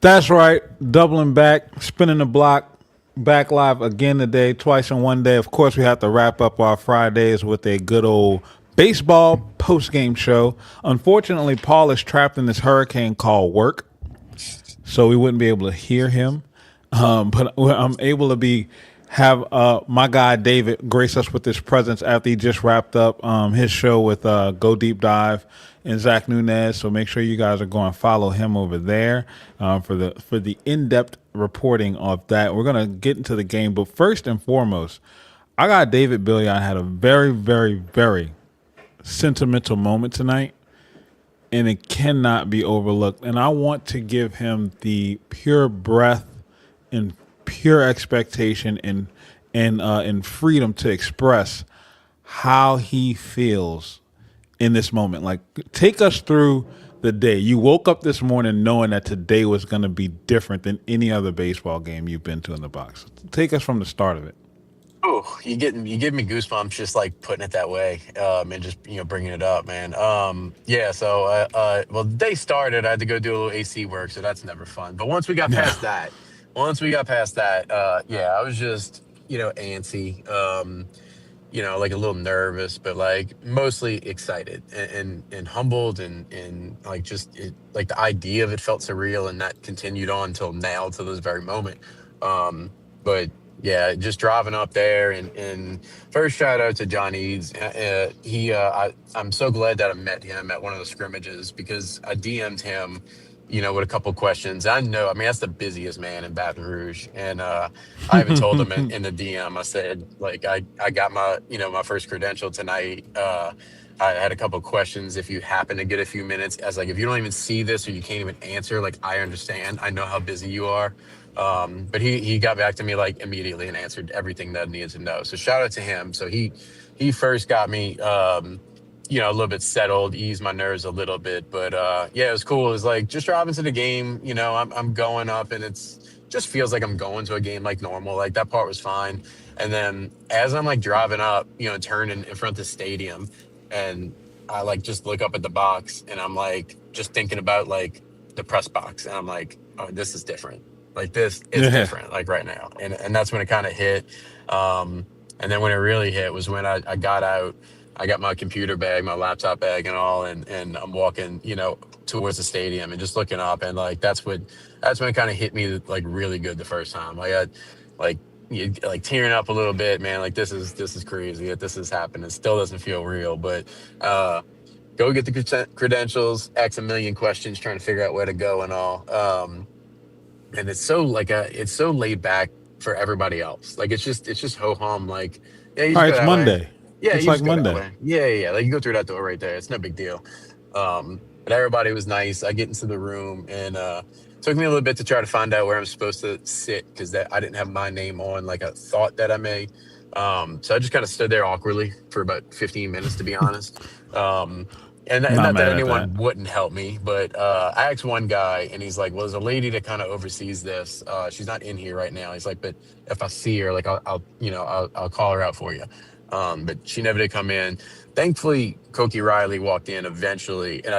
That's right. Doubling back, spinning the block, back live again today, twice in one day. Of course, we have to wrap up our Fridays with a good old baseball post game show. Unfortunately, Paul is trapped in this hurricane called work, so we wouldn't be able to hear him. But I'm able to be have my guy David grace us with his presence after he just wrapped up his show with Go Deep Dive and Zach Nunez. So make sure you guys are going to follow him over there for the in depth reporting of that. We're gonna get into the game, but first and foremost, I got David Billion had a very very sentimental moment tonight, and it cannot be overlooked. And I want to give him the pure breath and pure expectation and freedom to express how he feels in this moment. Like, take us through the day. You woke up this morning knowing that today was going to be different than any other baseball game you've been to in the box. Take us from the start of it. Oh, you give me goosebumps just like putting it that way, and just bringing it up, man. Yeah. So, well, the day started. I had to go do a little AC work, so that's never fun. But once we got past that, yeah, I was just antsy, like a little nervous, but like mostly excited and humbled and like just like the idea of it felt surreal, and that continued on till now, till this very moment. But yeah, just driving up there and first shout out to John Eads. I'm so glad that I met him at one of the scrimmages because I DM'd him, with a couple questions. I know, I mean, that's the busiest man in Baton Rouge, and I even told him in the DM. I said, like, I got my first credential tonight. I had a couple questions. If you happen to get a few minutes, as like, if you don't even see this or you can't even answer, like, I understand. I know how busy you are. But he got back to me like immediately and answered everything that I needed to know. So shout out to him. So he first got me a little bit settled, eased my nerves a little bit. But yeah, it was cool. It was like just driving to the game, I'm going up and it's just feels like I'm going to a game like normal. Like that part was fine. And then as I'm like driving up, turning in front of the stadium and I like just look up at the box and I'm like just thinking about like the press box and I'm like, oh, this is different. Like this is Yeah. different, like right now. And that's when it kind of hit. And then when it really hit was when I got out, I got my computer bag, my laptop bag and all, and I'm walking, towards the stadium and just looking up and like that's when it kind of hit me like really good the first time. Like I like like tearing up a little bit, man. Like this is crazy that this is happening. It still doesn't feel real, but uh go get the credentials, ask a million questions, trying to figure out where to go and all. And it's so like it's so laid back for everybody else. Like it's just ho hum. Like yeah, you All just right, go it's that way. Monday. Yeah, It's you like just go that Monday. way. Yeah, yeah, yeah. Like you go through that door right there. It's no big deal. But everybody was nice. I get into the room and took me a little bit to try to find out where I'm supposed to sit because that I didn't have my name on like I thought that I may. So I just kind of stood there awkwardly for about 15 minutes to be honest. Um, and Not not that mad at that. anyone wouldn't help me, but I asked one guy, and he's like, "Well, there's a lady that kind of oversees this. She's not in here right now." He's like, "But if I see her, like, I'll call her out for you." But she never did come in. Thankfully, Koki Riley walked in eventually, and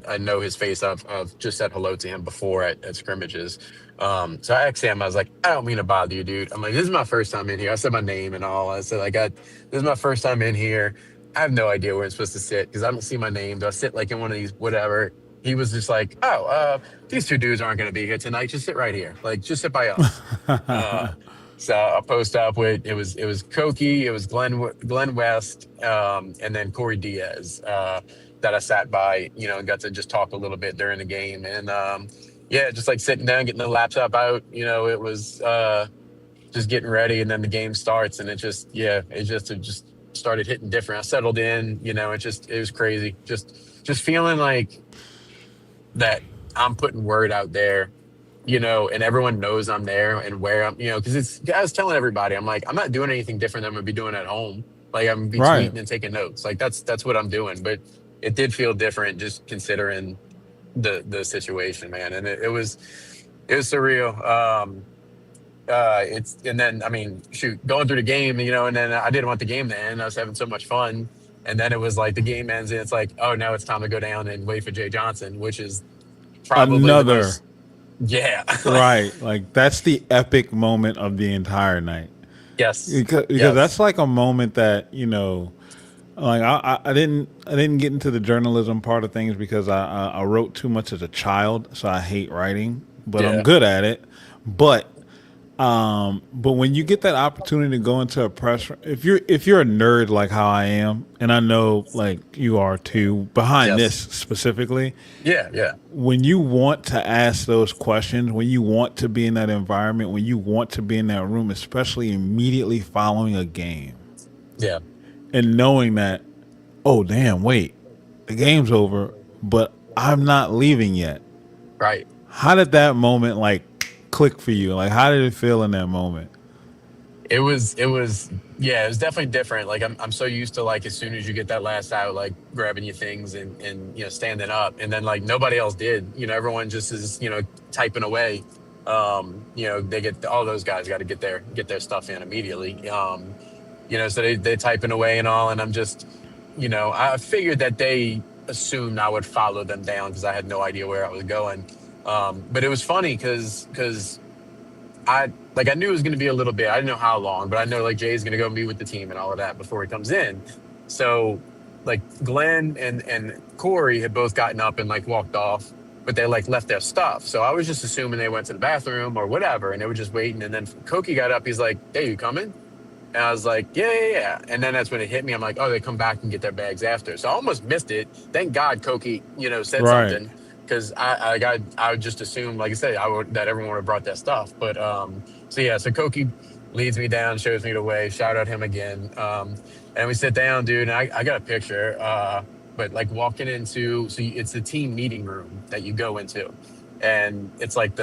I know his face. I've just said hello to him before at scrimmages. So I asked him, I was like, "I don't mean to bother you, dude." I'm like, "This is my first time in here." I said my name and all. I said, like, this is my first time in here. I have no idea where I'm supposed to sit because I don't see my name. Do I sit like in one of these whatever? He was just like, "Oh, these two dudes aren't going to be here tonight. Just sit right here. Like, just sit by us." Uh, so I post up with it was Koki, it was Glenn West, and then Corey Diaz that I sat by, and got to just talk a little bit during the game, and yeah, just like sitting down, getting the laptop out, it was just getting ready, and then the game starts, and it just started hitting different. I settled in, it was crazy, just feeling like that I'm putting word out there, and everyone knows I'm there and where I'm, because I was telling everybody, I'm like, I'm not doing anything different than I'm gonna be doing at home. Like I'm gonna be Right. tweeting and taking notes. Like that's what I'm doing. But it did feel different just considering the situation, man. And it was surreal. It's and then I mean, shoot, going through the game, and then I didn't want the game to end. I was having so much fun. And then it was like the game ends and it's like, oh, now it's time to go down and wait for Jay Johnson, which is probably the Another most Yeah. Right. Like that's the epic moment of the entire night. Yes. Because that's Yes. like a moment that, like I didn't get into the journalism part of things because I wrote too much as a child, so I hate writing, but I'm Yeah. good at it. But but when you get that opportunity to go into a if you're a nerd like how I am, and I know like you are too, behind this Yes. specifically, Yeah. Yeah. when you want to ask those questions, when you want to be in that environment, when you want to be in that room, especially immediately following a game, Yeah. and knowing that, oh damn, wait, the game's over, but I'm not leaving yet. Right. How did that moment like click for you? Like, how did it feel in that moment? It was yeah, it was definitely different. Like I'm so used to like as soon as you get that last out, like grabbing your things and standing up, and then like nobody else did. Everyone just is typing away. They get all those guys got to get their stuff in immediately. So they're typing away and all, and I'm just I figured that they assumed I would follow them down because I had no idea where I was going. But it was funny because I knew it was going to be a little bit. I didn't know how long, but I know like Jay's going to go meet with the team and all of that before he comes in. So like Glenn and Corey had both gotten up and like walked off, but they like left their stuff. So I was just assuming they went to the bathroom or whatever, and they were just waiting. And then Koki got up. He's like, "Hey, you coming?" And I was like, "Yeah, yeah, yeah." And then that's when it hit me. I'm like, "Oh, they come back and get their bags after." So I almost missed it. Thank God Koki, said Right. something because I would just assume, like I said, that everyone would have brought their stuff. But so yeah, so Koki leads me down, shows me the way. Shout out him again. And we sit down, dude. And I got a picture. But like walking into, it's the team meeting room that you go into, and it's like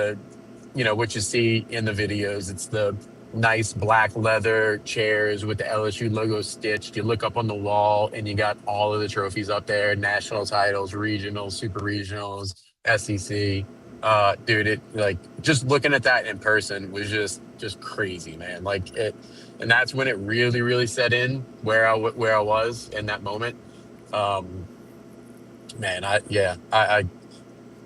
what you see in the videos. It's the nice black leather chairs with the LSU logo stitched. You look up on the wall and you got all of the trophies up there, national titles, regionals, super regionals, SEC. Dude, it like just looking at that in person was just crazy, man. Like it, and that's when it really, really set in where I was in that moment. Um, man,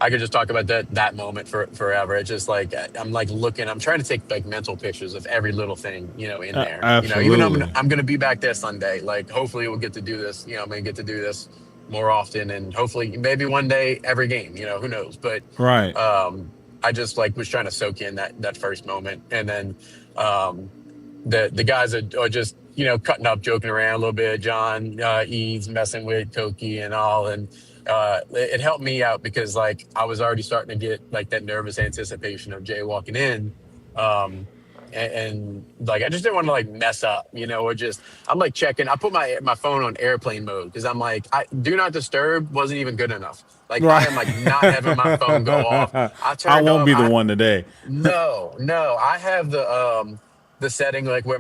I could just talk about that moment for forever. It's just like I'm like looking. I'm trying to take like mental pictures of every little thing in there. Even though Absolutely. I'm gonna be back there Sunday. Like hopefully we'll get to do this. I'm gonna get to do this more often, and hopefully maybe one day every game. Who knows? But Right. I just like was trying to soak in that first moment, and then um, the guys are just cutting up, joking around a little bit. John Eads messing with Koki and all, and it helped me out because like I was already starting to get like that nervous anticipation of Jay walking in, um, like I just didn't want to like mess up, or just I'm like checking. I put my phone on airplane mode because I'm like I do not disturb wasn't even good enough. Like I Right. am like not having my phone go off. I I turned won't off. be the one today. No, no. I have the setting like where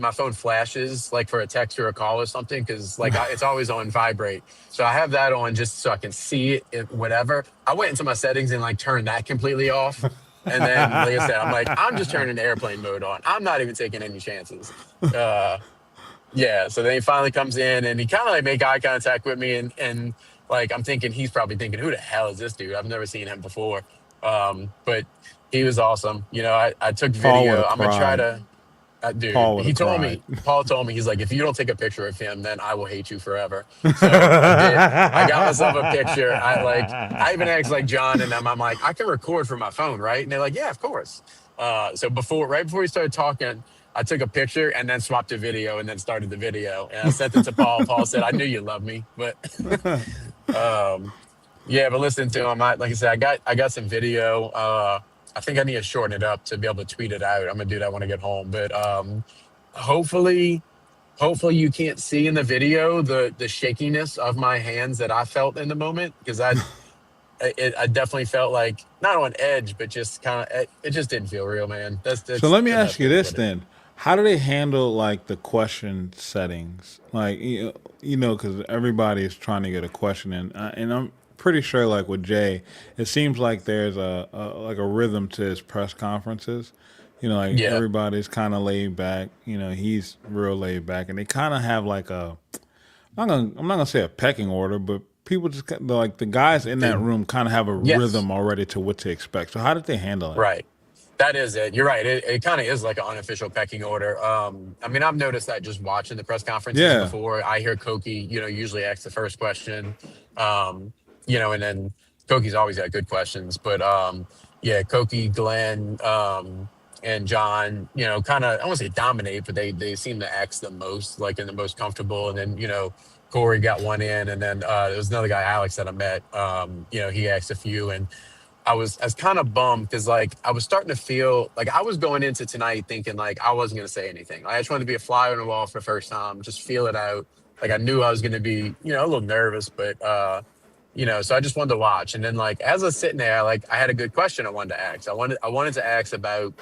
my phone flashes like for a text or a call or something because like it's always on vibrate. So I have that on just so I can see it, whatever. I went into my settings and like turned that completely off. And then, like I said, I'm like, I'm just turning airplane mode on. I'm not even taking any chances. Uh, yeah. So then he finally comes in and he kind of like make eye contact with me and like I'm thinking he's probably thinking, who the hell is this dude? I've never seen him before. But he was awesome. I took Paul would video. have I'm gonna try cried. to. Dude, Paul would have cried. Paul told me, he's like, if you don't take a picture of him, then I will hate you forever. So I did. I got myself a picture. I even asked like John and them, I'm like, I can record from my phone, right? And they're like, yeah, of course. So right before we started talking, I took a picture and then swapped to video and then started the video. And I sent it to Paul. Paul said, I knew you loved me. But um, yeah, but listen to him. Like I said, I got some video. I think I need to shorten it up to be able to tweet it out. I'm gonna do that when I get home. But hopefully, hopefully you can't see in the video the shakiness of my hands that I felt in the moment because I definitely felt like not on edge, but just kind of it just didn't feel real, man. That's So that's let me the ask best you way to this put it. then: how do they handle like the question settings? Like because everybody is trying to get a question in, and I'm pretty sure like with Jay, it seems like there's a rhythm to his press conferences. Like Yeah, everybody's kind of laid back. He's real laid back, and they kind of have like I'm not gonna say a pecking order, but people just like the guys in that Did room kind of have a yes, rhythm already to what to expect. So how did they handle it? right. That is it. You're right. It kind of is like an unofficial pecking order. I mean, I've noticed that just watching the press conferences Yeah, before. I hear Koki, usually ask the first question, um, and then Koki's always got good questions. But yeah, Koki, Glenn, and John, kind of I won't say dominate, but they seem to ask the most, like in the most comfortable. And then Corey got one in, and then there was another guy, Alex, that I met. He asked a few, and I was kind of bummed because like I was starting to feel like I was going into tonight thinking like I wasn't gonna say anything. Like, I just wanted to be a fly on the wall for the first time, just feel it out. Like I knew I was gonna be, a little nervous, but so I just wanted to watch. And then like as I was sitting there, like I had a good question I wanted to ask. I wanted to ask about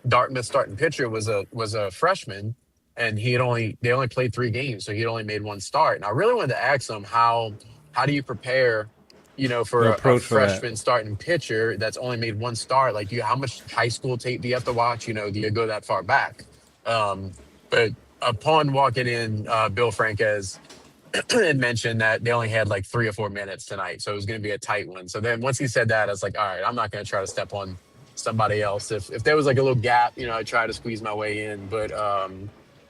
Dartmouth starting pitcher was a freshman, and they only played 3 games, so he'd only made one start. And I really wanted to ask him how do you prepare, the for a approach for that. freshman starting pitcher that's only made one start? Like, how much high school tape do you have to watch? Do you go that far back? Um, but upon walking in, Bill Franquez had mentioned that they only had like 3 or 4 minutes tonight, so it was going to be a tight one. So then once he said that, I was like, all right, I'm not going to try to step on somebody else. If there was like a little gap, I try to squeeze my way in. But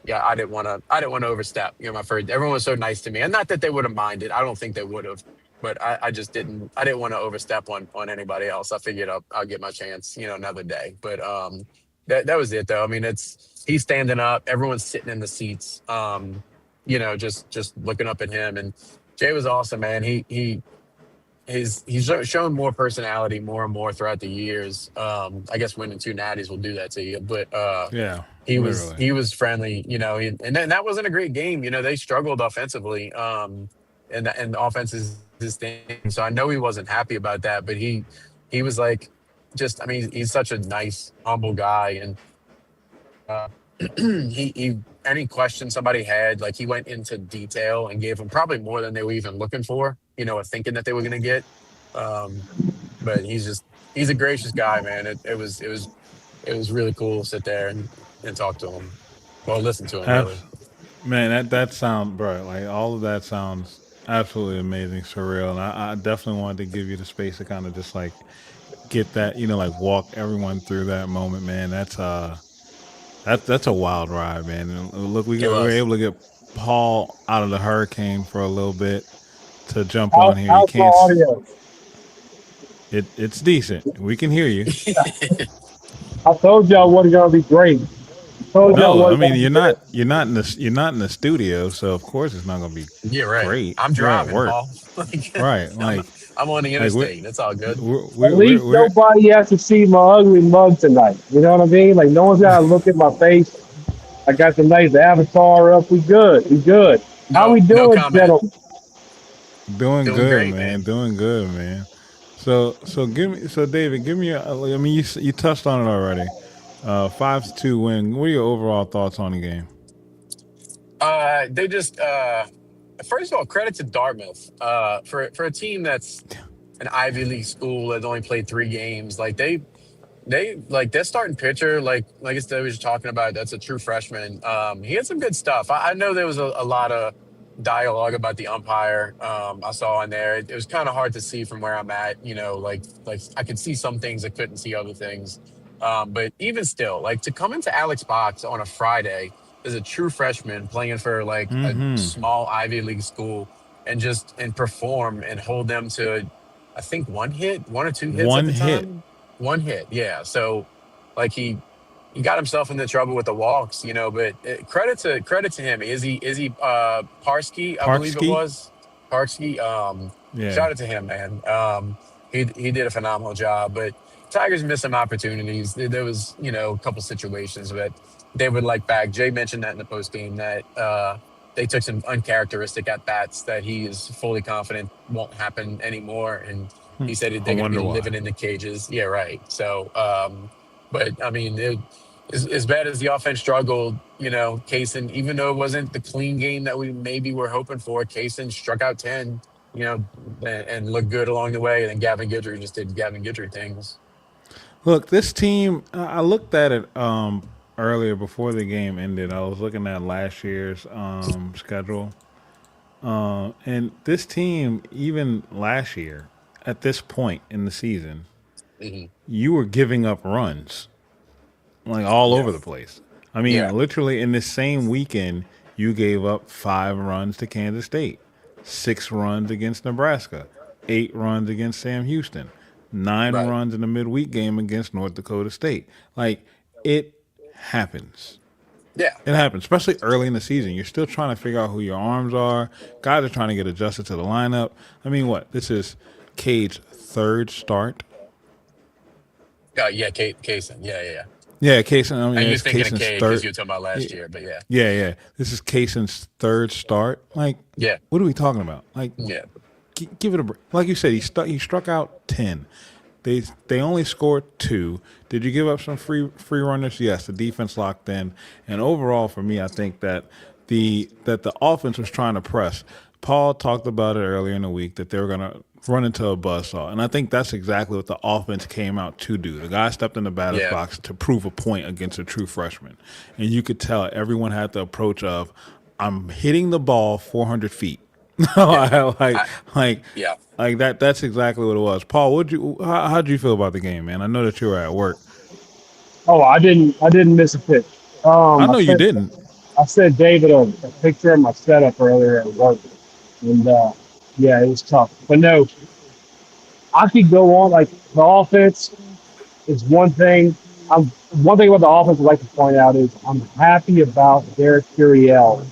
yeah, I didn't want to overstep. My first, everyone was so nice to me, and not that they would have minded. I don't think they would have, but I just didn't. I didn't want to overstep on anybody else. I figured I'll get my chance, another day. But that was it though. I mean, he's standing up, everyone's sitting in the seats. Just looking up at him. And Jay was awesome, man. He's shown more personality more and more throughout the years. I guess winning 2 natties will do that to you, but Yeah, he was literally. he was friendly, and then that wasn't a great game. They struggled offensively, and the offense is his thing. So I know he wasn't happy about that, but he was like, just I mean, he's such a nice, humble guy. And uh, he any question somebody had, like he went into detail and gave them probably more than they were even looking for, or thinking that they were going to get. Um, but he's a gracious guy, man. It was really cool to sit there and talk to him. Well, listen to him really. Abs- Man, that sounds, bro. Like all of that sounds absolutely amazing, surreal, and I definitely wanted to give you the space to kind of just like get that, like walk everyone through that moment, man. That's a wild ride, man. And look, It we were was. able to get Paul out of the hurricane for a little bit to jump on How, here. You how's my can't. audio? It's decent. We can hear you. I told y'all what gonna be great. I told y'all No, I what mean gonna be great. you're not in the studio, so of course it's not gonna be Yeah, right. great. I'm You're at driving, work, Paul. Like, right? I'm I'm on the Like interstate. That's all good. At we're, least we're nobody has to see my ugly mug tonight. You know what I mean? Like no one's gotta look at my face. I got the nice avatar up. We good. We good. How No, we no doing, comment. gentlemen? doing Doing good, great, man. man. Doing good, man. So David, give me. I mean, you touched on it already. 5-2 win. What are your overall thoughts on the game? They just first of all, credit to Dartmouth for a team that's an Ivy League school that only played 3 games. Like they like their starting pitcher, like I said, we were talking about. That's a true freshman. He had some good stuff. I know there was a lot of dialogue about the umpire. I saw in there. It was kind of hard to see from where I'm at. Like I could see some things, I couldn't see other things. But even still, like to come into Alex Box on a Friday as a true freshman playing for like a small Ivy League school and perform and hold them to, I think, 1 or 2 hits at One the hit. time. One hit, yeah. So, like he got himself into trouble with the walks, But credit to him. Is he Parsky? I believe it Parksky. was Parsky. Yeah. Shout out to him, man. He did a phenomenal job. But Tigers missed some opportunities. There was a couple situations that they would like back. Jay mentioned that in the post game that they took some uncharacteristic at bats that he is fully confident won't happen anymore. And he said I they're going to be wonder why. living in the cages. Yeah, right. So, but I mean, as bad as the offense struggled, Kaysen, even though it wasn't the clean game that we maybe were hoping for, Kaysen struck out 10, and looked good along the way. And then Gavin Guidry just did Gavin Guidry things. Look, this team. I looked at it earlier before the game ended. I was looking at last year's schedule. And this team, even last year, at this point in the season, Hmm. you were giving up runs like all Yeah. over the place. I mean, Yeah. literally in this same weekend, you gave up 5 runs to Kansas State, 6 runs against Nebraska, 8 runs against Sam Houston, nine Right. runs in the midweek game against North Dakota State. Like, it happens. Yeah. It happens, especially early in the season. You're still trying to figure out who your arms are. Guys are trying to get adjusted to the lineup. I mean, what? This is Cade's third start. Yeah. Kaysen. Yeah. Yeah. Yeah. Yeah, Kaysen. I I mean, was it's thinking of Kaysen's K because third. you were talking about Yeah, last year, but yeah. yeah. This is Kaysen's third start. Like, Yeah. what are we talking about? Like, Yeah. give it a break. Like you said, he struck out 10. They only scored 2. Did you give up some free runners? Yes. The defense locked in, and overall for me, I think that the offense was trying to press. Paul talked about it earlier in the week that they were going to run into a buzzsaw, and I think that's exactly what the offense came out to do. The guy stepped in the batter's Yeah. box to prove a point against a true freshman, and you could tell everyone had the approach of, "I'm hitting the ball 400 feet." Yeah. like I, like yeah. like that. That's exactly what it was. Paul, how'd you feel about the game, man? I know that you were at work. Oh, I didn't miss a pitch. I I know you sent didn't. I sent David a picture of my setup earlier at work, and yeah, it was tough. But no, I could go on like the offense is one thing. I'm one thing about the offense I'd like to point out is I'm happy about Derek Curiel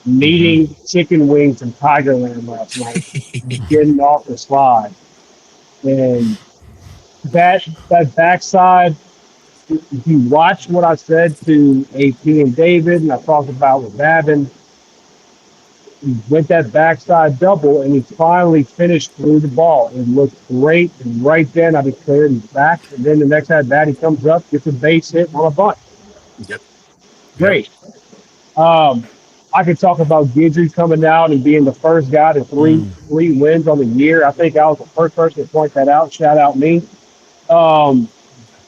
Hmm. meeting chicken wings and Tigerland last night, and getting off the slide, and that backside. If you watch what I said to AP and David, and I talked about with Babin, he went that backside double, and he finally finished through the ball. It looked great, and right then I declared he's back. And then the next at bat, he comes up, gets a base hit on a bunt. Yep. Yep. Great. Um, I could talk about Gidry coming out and being the first guy to three wins on the year. I think I was the first person to point that out. Shout out me. Um,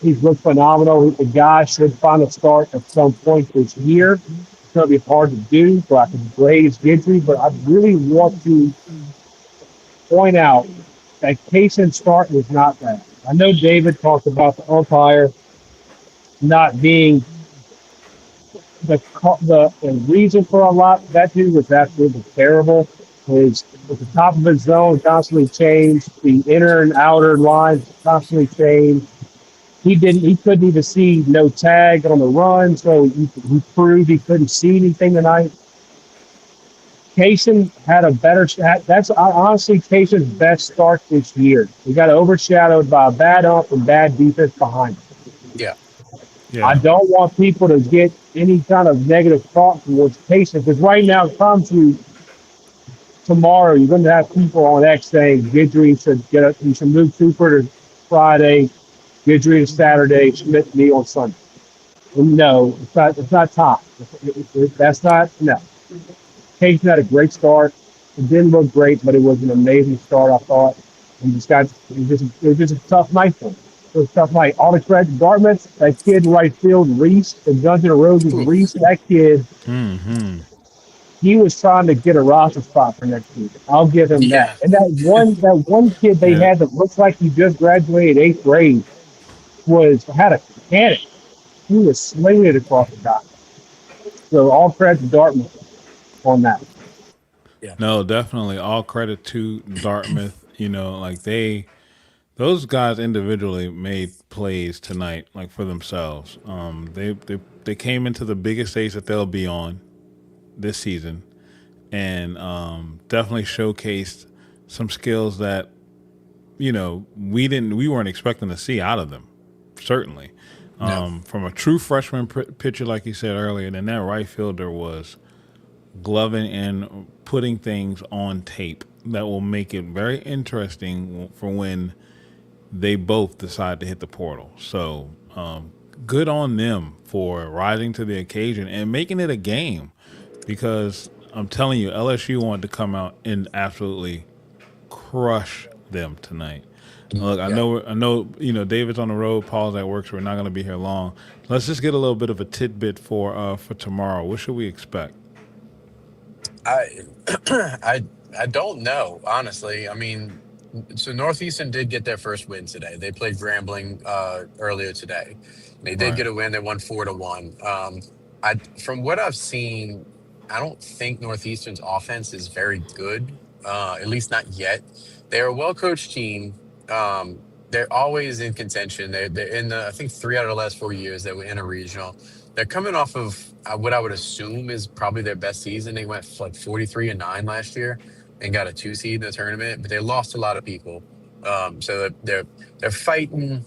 he's looked phenomenal. The guy should find a start at some point this year. It's going to be hard to do, so I can praise Gidry, but I really want to point out that Kaysen's start was not bad. I know David talked about the umpire not being the reason for a lot. That dude was absolutely terrible. His at the top of his zone constantly changed. The inner and outer lines constantly changed. He couldn't even see no tag on the run, so he proved he couldn't see anything tonight. Kaysen had a better shot. That's honestly Kaysen's best start this year. He got overshadowed by a bad ump and bad defense behind him. Yeah. I Yeah. don't want people to get any kind of negative thought towards Kaysen because right now, it comes to tomorrow, you're going to have people on X saying Gidry should he should move Cooper to Friday, Gidry to Saturday, Schmidt to me on Sunday. No, it's not. It's not time. That's not no. Case had a great start. It didn't look great, but it was an amazing start. I thought, and just got it was just a tough night for him. It was a tough night. All the credit to Dartmouth. That kid in right field, Reese, the Guns N' Roses, Ooh. Reese. That kid, Hmm. he was trying to get a roster spot for next season. I'll give him that. Yeah. And that one kid they Yeah. had that looks like he just graduated eighth grade had a cannon. He was slinging it across the dock. So all credit to Dartmouth on that. Yeah. No, definitely. All credit to Dartmouth. Like those guys individually made plays tonight, like for themselves. They came into the biggest stage that they'll be on this season, and definitely showcased some skills that we weren't expecting to see out of them. Certainly, No. from a true freshman pitcher, like you said earlier, then that right fielder was gloving and putting things on tape that will make it very interesting for when they both decide to hit the portal. So good on them for rising to the occasion and making it a game, because I'm telling you, LSU wanted to come out and absolutely crush them tonight. Look, I Yeah. know, I know. David's on the road. Paul's at work, so we're not going to be here long. Let's just get a little bit of a tidbit for tomorrow. What should we expect? I I I don't know, honestly. I mean, so Northeastern did get their first win today. They played Grambling earlier today. They did Right. get a win. They won 4-1. I from what I've seen, I don't think Northeastern's offense is very good. At least not yet. They're a well coached team. They're always in contention. They're in the I think 3 out of the last 4 years they were in a regional. They're coming off of what I would assume is probably their best season. They went like 43-9 last year and got a 2 seed in the tournament, but they lost a lot of people. So they're fighting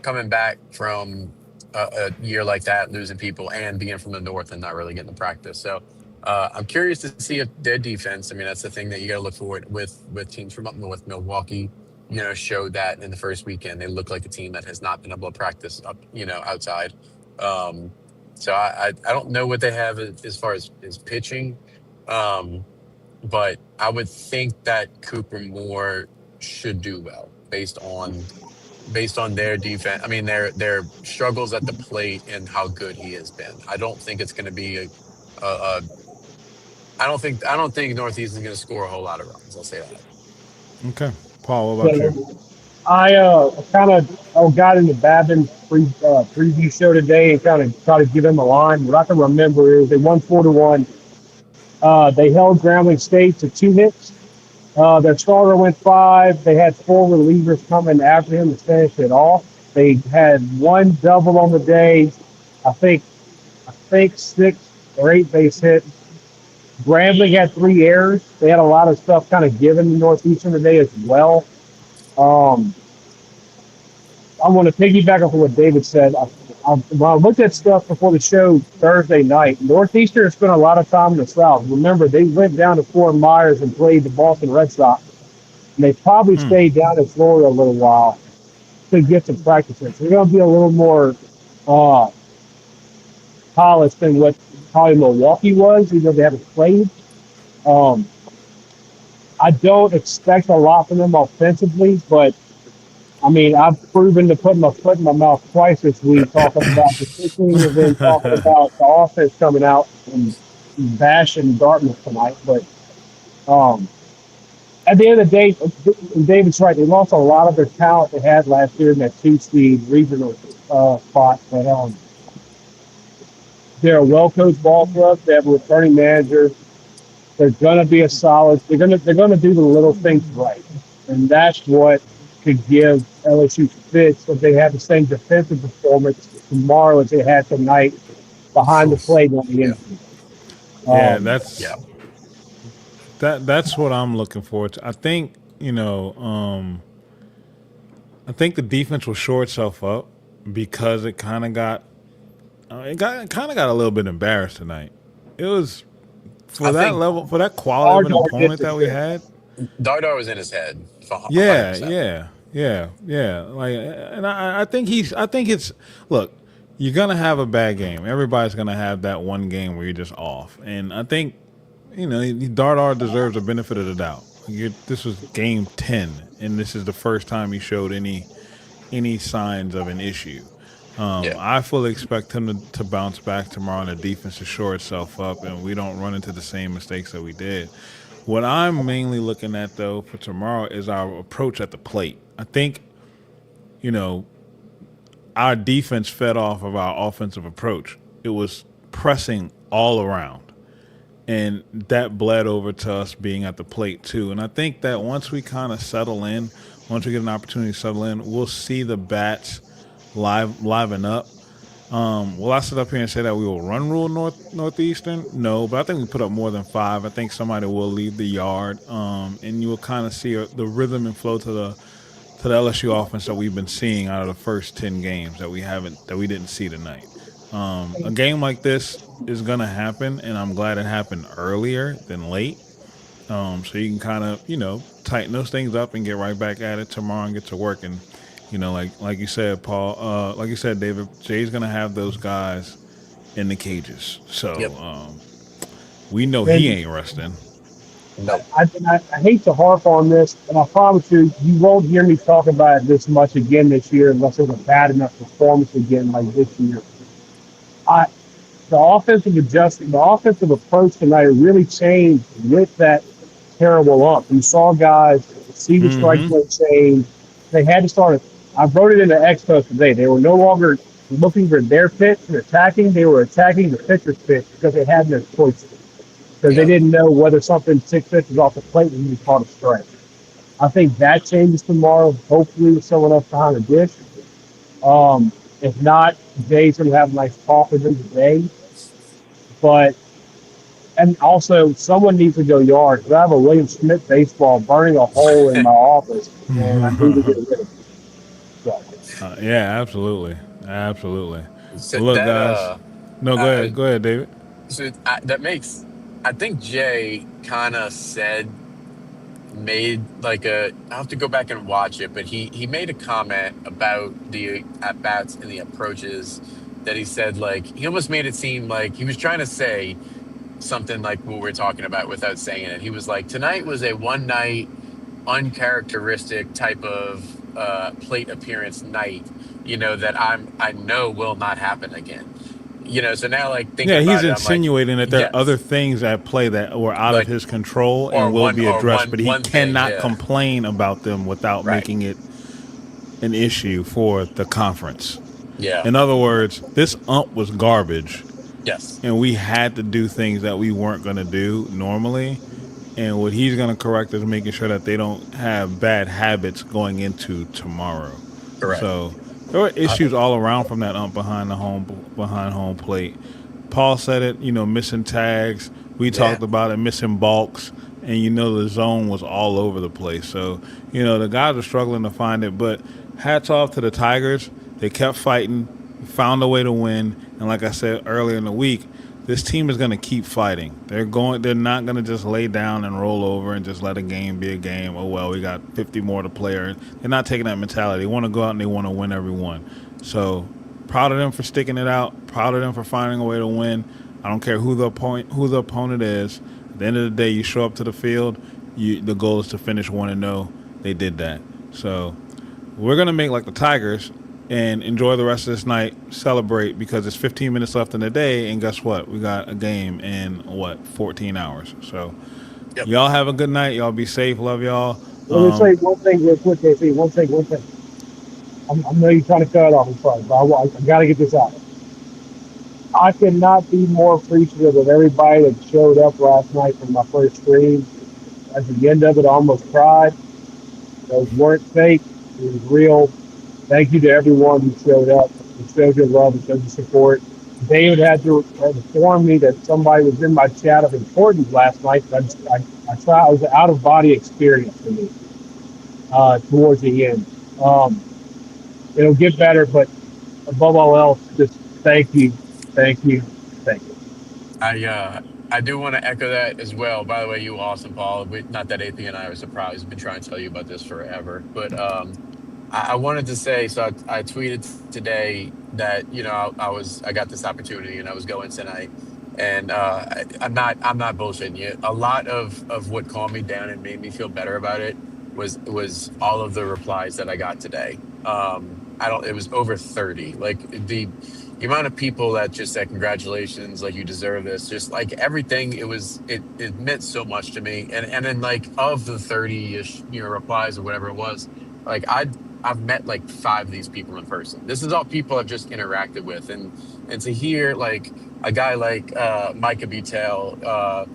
coming back from a year like that, losing people and being from the north and not really getting the practice. So I'm curious to see if their defense. I mean, that's the thing that you got to look for with teams from up north. Milwaukee, showed that in the first weekend. They look like a team that has not been able to practice up, outside. Um, so I don't know what they have as far as pitching, um, but I would think that Cooper Moore should do well based on their defense. I mean, their struggles at the plate and how good he has been. I don't think it's going to be a I don't think Northeast is going to score a whole lot of runs. I'll say that. Okay. Paul, what about you? So I kind of got into Babin's preview show today and kind of try to give him a line. What I can remember is they won 4-1. They held Grambling State to 2 hits. Their starter went 5. They had 4 relievers coming after him to finish it off. They had one double on the day. I think 6 or 8 base hits. Grambling had 3 errors. They had a lot of stuff kind of given to Northeastern today as well. Um, I want to piggyback off of what David said. When I looked at stuff before the show Thursday night, Northeastern spent a lot of time in the South. Remember, they went down to Fort Myers and played the Boston Red Sox, and they probably Hmm. stayed down in Florida a little while to get some practice in. So they're going to be a little more uh, polished than what probably Milwaukee was, even though they haven't played. Um, I don't expect a lot from them offensively, but I mean, I've proven to put my foot in my mouth twice this week talking about the pitching and then talking about the offense coming out and bashing Dartmouth tonight. But um, at the end of the day, David's right. They lost a lot of their talent they had last year in that 2 seed regional spot. But they're a well-coached ball club. They have a returning manager. They're gonna be a solid. They're gonna do the little things right, and that's what could give LSU fits if they have the same defensive performance tomorrow as they had tonight behind the plate on the Yeah. infield. Yeah, Yeah. that's what I'm looking forward to. I think, I think the defense will shore itself up because it kind of got a little bit embarrassed tonight. It was for I that think level, for that quality of an Hard opponent that we distance. had. Dardar was in his head, Yeah, 100%. yeah. Like, and I think it's look. You're gonna have a bad game. Everybody's gonna have that one game where you're just off. And I think, Dardar deserves the benefit of the doubt. This was game 10, and this is the first time he showed any signs of an issue. Yeah. I fully expect him to bounce back tomorrow and the defense to shore itself up and we don't run into the same mistakes that we did. What I'm mainly looking at, though, for tomorrow is our approach at the plate. I think, you know, our defense fed off of our offensive approach. It was pressing all around. And that bled over to us being at the plate, too. And I think that once we kind of settle in, once we get an opportunity to settle in, we'll see the bats liven up. Will I sit up here and say that we will run rule Northeastern? No, but I think we put up more than 5. I think somebody will leave the yard, and you will kind of see the rhythm and flow to the LSU offense that we've been seeing out of the first 10 games that we didn't see tonight. A game like this is gonna happen, and I'm glad it happened earlier than late. So you can kind of tighten those things up and get right back at it tomorrow and get to work. And like you said, Paul, like you said, David, Jay's gonna have those guys in the cages. Yep. So we know he ain't resting. Nope. I hate to harp on this, and I promise you, you won't hear me talk about it this much again this year unless it's a bad enough performance again like this year. the the offensive approach tonight really changed with that terrible ump. You saw guys see the strike Mm-hmm. zone change. They had to start. I wrote it in the Expos today. They were no longer looking for their pitch and attacking. They were attacking the pitcher's pitch because they had no choices. Because they Yeah. didn't know whether something 6 pitches off the plate when you caught a strike. I think that changes tomorrow. Hopefully, with someone else behind the dish. If not, Jay's going to have a nice talk with him today. But and also, someone needs to go yard. 'Cause I have a William Smith baseball burning a hole in my office, and I need to get rid of it. So, Yeah, absolutely, absolutely. So Well, look, that guys. No, uh, go ahead, David. that makes. I think Jay kind of made like a. I have to go back and watch it, but he made a comment about the at bats and the approaches that he said like he almost made it seem like he was trying to say something like what we're talking about without saying it. He was like, tonight was a one night uncharacteristic type of plate appearance night, that I know will not happen again. So now like thinking Yeah, he's about it, I'm like, insinuating that there are other yes, things at play that were out of like his control or and will one be or addressed, one but he one thing, cannot yeah, complain about them without right, making it an issue for the conference. yeah, In other words, this ump was garbage, yes, and we had to do things that we weren't going to do normally. And what he's going to correct is making sure that they don't have bad habits going into tomorrow. correct. So there were I, issues all around from that ump behind home plate. Paul said it, missing tags. We yeah, talked about it, missing balks, and the zone was all over the place. So the guys are struggling to find it. But hats off to the Tigers. They kept fighting, found a way to win, and like I said earlier in the week, this team is going to keep fighting. They're not going to just lay down and roll over and just let a game be a game. Oh well, we got 50 more to play. They're not taking that mentality. They want to go out and they want to win every one. So proud of them for sticking it out. Proud of them for finding a way to win. I don't care who the opponent is. At the end of the day, you show up to the field. The goal is to finish 1-0. They did that. So we're gonna make like the Tigers and enjoy the rest of this night. Celebrate because it's 15 minutes left in the day, and guess what? We got a game in 14 hours. So yep. y'all have a good night. Y'all be safe. Love y'all. let me say one thing real quick, AC. One thing. I know you're trying to cut it off. I'm sorry, but I got to get this out. I cannot be more appreciative of everybody that showed up last night for my first stream. At the end of it, I almost cried. Those weren't fake. It was real. Thank you to everyone who showed up and showed your love and showed your support. David had to inform me that somebody was in my chat of importance last night. I thought it was an out of body experience for me towards the end. Um, it'll get better, but above all else, just thank you, thank you, thank you. I do want to echo that as well. By the way, you awesome, Paul. Not that AP and I are surprised. We've been trying to tell you about this forever, but I wanted to say. So I tweeted today that I got this opportunity and I was going tonight, and I'm not bullshitting you. A lot of what calmed me down and made me feel better about it was all of the replies that I got today. I don't. It was over 30. Like the amount of people that just said congratulations, like you deserve this, just like everything. It meant so much to me. And then like of the 30-ish replies or whatever it was, like I've met like 5 of these people in person. This is all people I've just interacted with, and to hear like a guy like Micah Butel,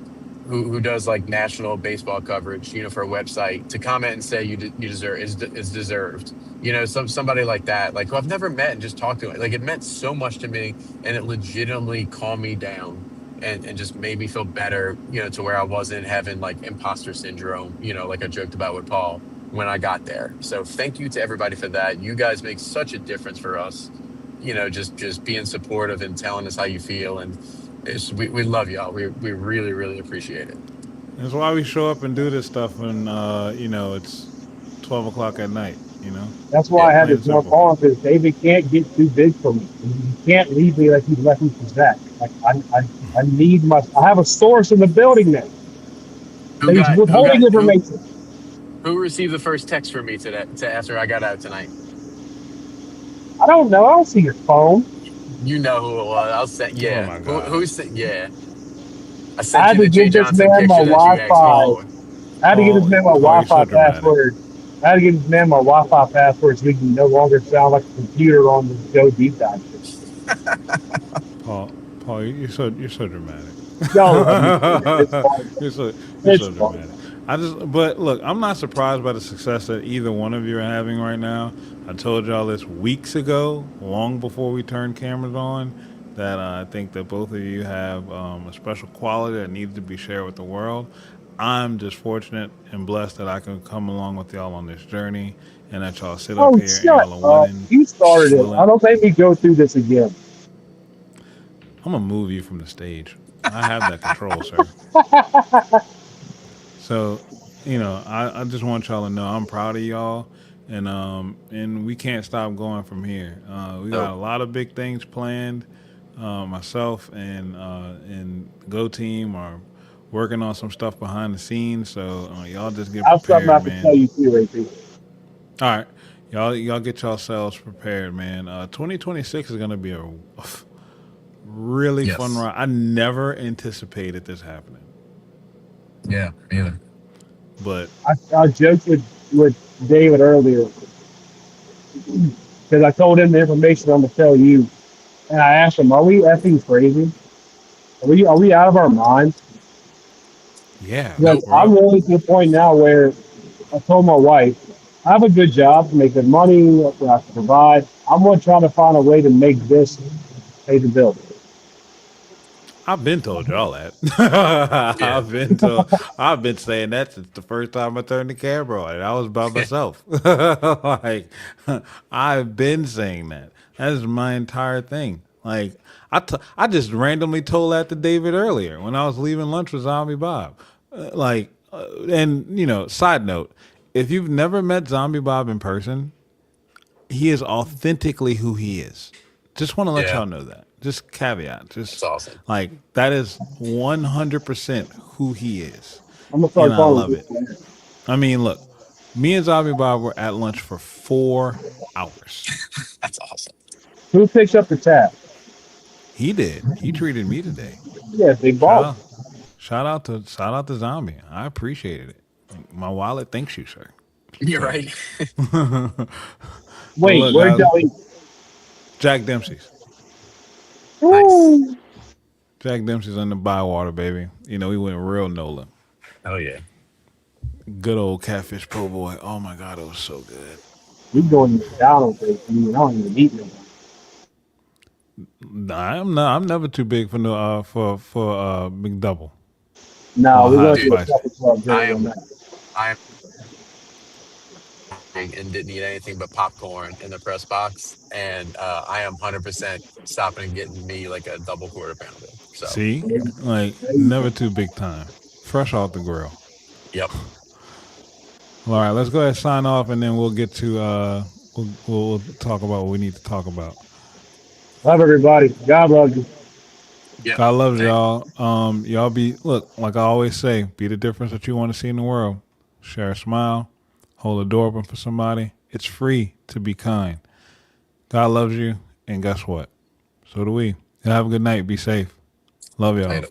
who does like national baseball coverage, for a website, to comment and say you deserve is deserved. Somebody like that, like who I've never met and just talked to, like it meant so much to me, and it legitimately calmed me down and just made me feel better, to where I wasn't having like imposter syndrome, like I joked about with Paul when I got there. So thank you to everybody for that. You guys make such a difference for us, just being supportive and telling us how you feel, and we love y'all. We really really appreciate it. That's why we show up and do this stuff when it's 12 o'clock at night. That's why I Yeah, had Plain to and jump simple. on because David can't get too big for me. You can't leave me like you left me for Zach. Like I need I have a source in the building now who that he's got who withholding got who information. who received the first text from me today to after I got out tonight? I don't know. I don't see your phone. You know who it was. I'll say, Oh yeah. my Who god. said, yeah. I I sent had you to the Jay give this Johnson man my picture that you asked me Wi-Fi. for. I had to give this man my Paul, you're so Wi-Fi dramatic. password. I had to give this man my Wi-Fi password so he can no longer sound like a computer on the Joe Deep Dive. Paul, you're so dramatic. Yo, I mean, it's fun. You're It's so fun. dramatic. But look, I'm not surprised by the success that either one of you are having right now. I told y'all this weeks ago, long before we turned cameras on, that I think that both of you have a special quality that needs to be shared with the world. I'm just fortunate and blessed that I can come along with y'all on this journey, and that y'all sit up Oh, here and shut y'all are up. winning, You started it. I willing. don't make me go through this again. I'm gonna move you from the stage. I have that control, sir. So, I just want y'all to know I'm proud of y'all, and we can't stop going from here. We got So, a lot of big things planned. Myself and Go Team are working on some stuff behind the scenes, so y'all just get I have something I prepared, have to tell man. you too, AP. All right, y'all get yourselves prepared, man. 2026 is gonna be a really fun yes. ride. I never anticipated this happening, Yeah, me either. but I joked with David earlier because I told him the information I'm going to tell you. And I asked him, are we effing crazy? Are we out of our minds? yeah, Because Nope. we're I'm up. really to the point now where I told my wife, I have a good job, make good money, I can provide. I'm going to try to find a way to make this pay the bill. I've been told y'all that. Yeah. I've been saying that since the first time I turned the camera on, and I was by myself. Like I've been saying that. That is my entire thing. Like I just randomly told that to David earlier when I was leaving lunch with Zombie Bob. And side note, if you've never met Zombie Bob in person, he is authentically who he is. Just want to let Yeah. y'all know that. Just caveat. That's Just awesome. like that is 100% who he is. I'm going to And start I calling love it. you. I mean, look, me and Zombie Bob were at lunch for 4 hours. That's awesome. Who picks up the tab? He did. He treated me today. Yeah, big Shout boss. out. Shout out to Zombie. I appreciated it. Like, my wallet thanks you, sir. You're So, right. but Wait, look, where'd guys, y'all eat? Jack Dempsey's. Nice. Woo! Jack Dempsey's in the Bywater, baby. We went real Nola. Oh, yeah. Good old catfish po' boy. Oh my god, it was so good. We going to McDonald's, baby. I mean, I don't even eat no more. Nah, I'm never too big for no for McDouble No, or we're hot going to Dude, the spicy. supper club I dinner one am night. I am and didn't eat anything but popcorn in the press box. And I am 100% stopping and getting me like a double quarter pounder. So, See, There like there you never go. too big time. Fresh off the grill. yep. All right, let's go ahead and sign off, and then we'll get to we'll talk about what we need to talk about. Love everybody. God loves you. Yep. God loves Thank y'all. Y'all look like I always say, be the difference that you want to see in the world. Share a smile, hold a door open for somebody. It's free to be kind. God loves you, and guess what? So do we. Y'all have a good night. Be safe. Love y'all. later.